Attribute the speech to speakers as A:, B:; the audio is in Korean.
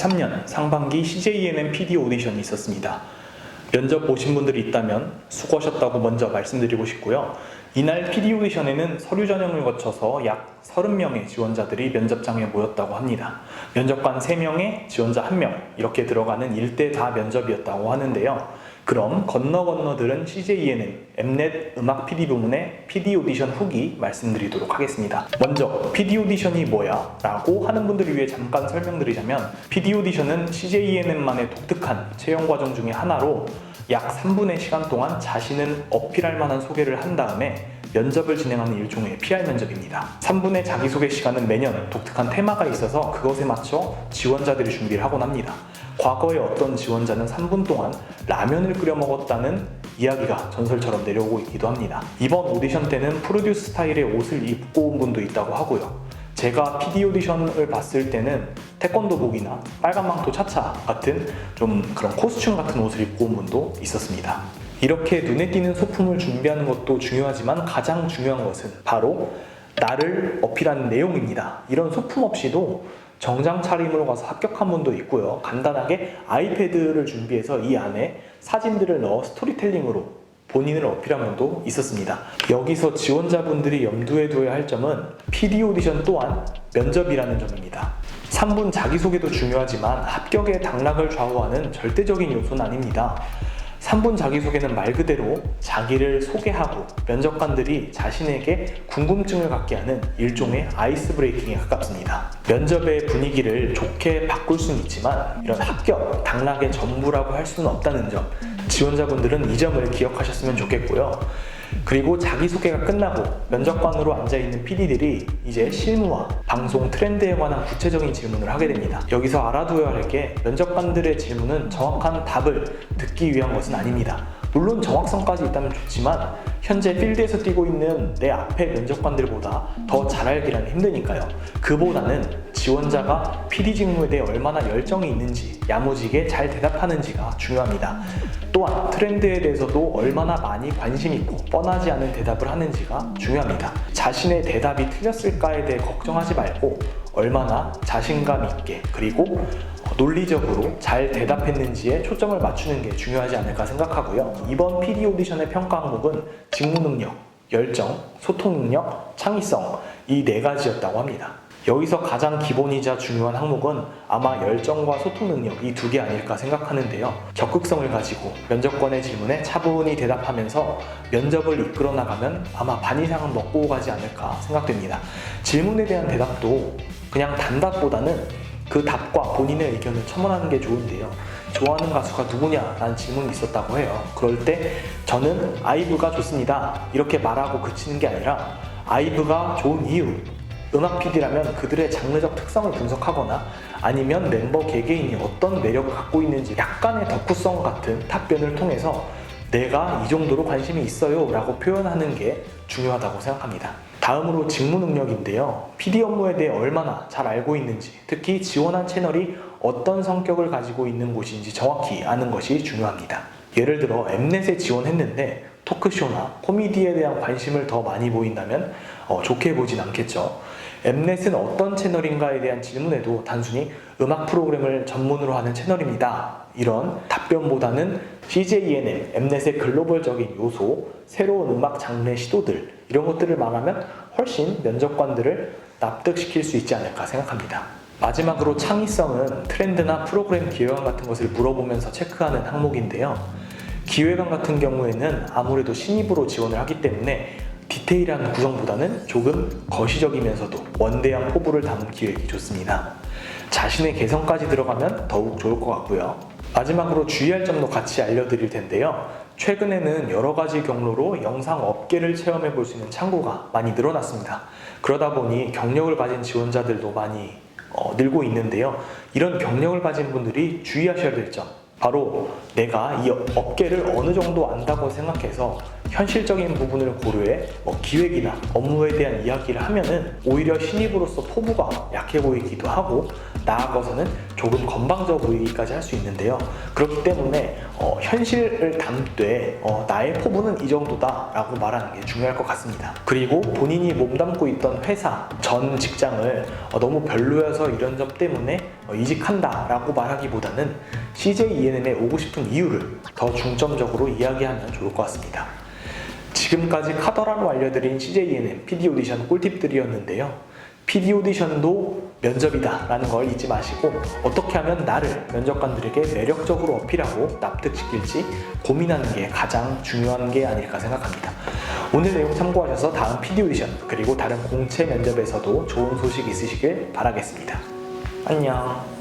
A: 2023년 상반기 CJENM PD 오디션이 있었습니다. 면접 보신 분들이 있다면 수고하셨다고 먼저 말씀드리고 싶고요. 이날 PD 오디션에는 서류 전형을 거쳐서 약 30명의 지원자들이 면접장에 모였다고 합니다. 면접관 3명에 지원자 1명 이렇게 들어가는 1대 다 면접이었다고 하는데요. 그럼 건너 들은 CJENM 엠넷 음악 PD 부문의 PD 오디션 후기 말씀드리도록 하겠습니다. 먼저 PD 오디션이 뭐야? 라고 하는 분들을 위해 잠깐 설명드리자면 PD 오디션은 CJENM만의 독특한 채용 과정 중에 하나로 약 3분의 시간 동안 자신을 어필할 만한 소개를 한 다음에 면접을 진행하는 일종의 PR 면접입니다. 3분의 자기소개 시간은 매년 독특한 테마가 있어서 그것에 맞춰 지원자들이 준비를 하곤 합니다. 과거에 어떤 지원자는 3분 동안 라면을 끓여 먹었다는 이야기가 전설처럼 내려오고 있기도 합니다. 이번 오디션 때는 프로듀스 스타일의 옷을 입고 온 분도 있다고 하고요. 제가 PD 오디션을 봤을 때는 태권도복이나 빨간 망토 차차 같은 좀 그런 코스튬 같은 옷을 입고 온 분도 있었습니다. 이렇게 눈에 띄는 소품을 준비하는 것도 중요하지만 가장 중요한 것은 바로 나를 어필하는 내용입니다. 이런 소품 없이도 정장 차림으로 가서 합격한 분도 있고요. 간단하게 아이패드를 준비해서 이 안에 사진들을 넣어 스토리텔링으로 본인을 어필한 분도 있었습니다. 여기서 지원자분들이 염두에 두어야 할 점은 PD 오디션 또한 면접이라는 점입니다. 3분 자기소개도 중요하지만 합격의 당락을 좌우하는 절대적인 요소는 아닙니다. 3분 자기소개는 말 그대로 자기를 소개하고 면접관들이 자신에게 궁금증을 갖게 하는 일종의 아이스 브레이킹에 가깝습니다. 면접의 분위기를 좋게 바꿀 수는 있지만 이런 합격, 당락의 전부라고 할 수는 없다는 점, 지원자분들은 이 점을 기억하셨으면 좋겠고요. 그리고 자기소개가 끝나고 면접관으로 앉아있는 PD들이 이제 실무와 방송 트렌드에 관한 구체적인 질문을 하게 됩니다. 여기서 알아두어야 할 게 면접관들의 질문은 정확한 답을 듣기 위한 것은 아닙니다. 물론 정확성까지 있다면 좋지만 현재 필드에서 뛰고 있는 내 앞에 면접관들보다 더 잘 알기란 힘드니까요. 그보다는 지원자가 PD 직무에 대해 얼마나 열정이 있는지, 야무지게 잘 대답하는지가 중요합니다. 또한 트렌드에 대해서도 얼마나 많이 관심 있고 뻔하지 않은 대답을 하는지가 중요합니다. 자신의 대답이 틀렸을까에 대해 걱정하지 말고 얼마나 자신감 있게 그리고 논리적으로 잘 대답했는지에 초점을 맞추는 게 중요하지 않을까 생각하고요. 이번 PD 오디션의 평가 항목은 직무 능력, 열정, 소통 능력, 창의성 이 4가지였다고 합니다. 여기서 가장 기본이자 중요한 항목은 아마 열정과 소통 능력 이 2개 아닐까 생각하는데요. 적극성을 가지고 면접관의 질문에 차분히 대답하면서 면접을 이끌어 나가면 아마 반 이상은 먹고 가지 않을까 생각됩니다. 질문에 대한 대답도 그냥 단답보다는 그 답과 본인의 의견을 첨언하는 게 좋은데요. 좋아하는 가수가 누구냐? 라는 질문이 있었다고 해요. 그럴 때 저는 아이브가 좋습니다. 이렇게 말하고 그치는 게 아니라 아이브가 좋은 이유, 음악 PD라면 그들의 장르적 특성을 분석하거나 아니면 멤버 개개인이 어떤 매력을 갖고 있는지 약간의 덕후성 같은 답변을 통해서 내가 이 정도로 관심이 있어요 라고 표현하는 게 중요하다고 생각합니다. 다음으로 직무 능력인데요. PD 업무에 대해 얼마나 잘 알고 있는지, 특히 지원한 채널이 어떤 성격을 가지고 있는 곳인지 정확히 아는 것이 중요합니다. 예를 들어 엠넷에 지원했는데 토크쇼나 코미디에 대한 관심을 더 많이 보인다면 좋게 보진 않겠죠. 엠넷은 어떤 채널인가에 대한 질문에도 단순히 음악 프로그램을 전문으로 하는 채널입니다. 이런 답변보다는 CJENM, 엠넷의 글로벌적인 요소, 새로운 음악 장르의 시도들 이런 것들을 말하면 훨씬 면접관들을 납득시킬 수 있지 않을까 생각합니다. 마지막으로 창의성은 트렌드나 프로그램 기획안 같은 것을 물어보면서 체크하는 항목인데요. 기획안 같은 경우에는 아무래도 신입으로 지원을 하기 때문에 디테일한 구성보다는 조금 거시적이면서도 원대한 포부를 담은 기획이 좋습니다. 자신의 개성까지 들어가면 더욱 좋을 것 같고요. 마지막으로 주의할 점도 같이 알려드릴 텐데요. 최근에는 여러 가지 경로로 영상 업계를 체험해 볼 수 있는 창구가 많이 늘어났습니다. 그러다 보니 경력을 가진 지원자들도 많이 늘고 있는데요. 이런 경력을 가진 분들이 주의하셔야 될 점, 바로 내가 이 업계를 어느 정도 안다고 생각해서 현실적인 부분을 고려해 기획이나 업무에 대한 이야기를 하면은 오히려 신입으로서 포부가 약해 보이기도 하고 나아가서는 조금 건방져 보이기까지 할 수 있는데요. 그렇기 때문에 현실을 담되 나의 포부는 이 정도다 라고 말하는 게 중요할 것 같습니다. 그리고 본인이 몸담고 있던 회사 전 직장을 너무 별로여서 이런 점 때문에 이직한다 라고 말하기보다는 CJENM에 오고 싶은 이유를 더 중점적으로 이야기하면 좋을 것 같습니다. 지금까지 카더라로 알려드린 CJENM PD 오디션 꿀팁들이었는데요. PD 오디션도 면접이다 라는 걸 잊지 마시고 어떻게 하면 나를 면접관들에게 매력적으로 어필하고 납득시킬지 고민하는 게 가장 중요한 게 아닐까 생각합니다. 오늘 내용 참고하셔서 다음 PD 오디션 그리고 다른 공채 면접에서도 좋은 소식 있으시길 바라겠습니다. 안녕.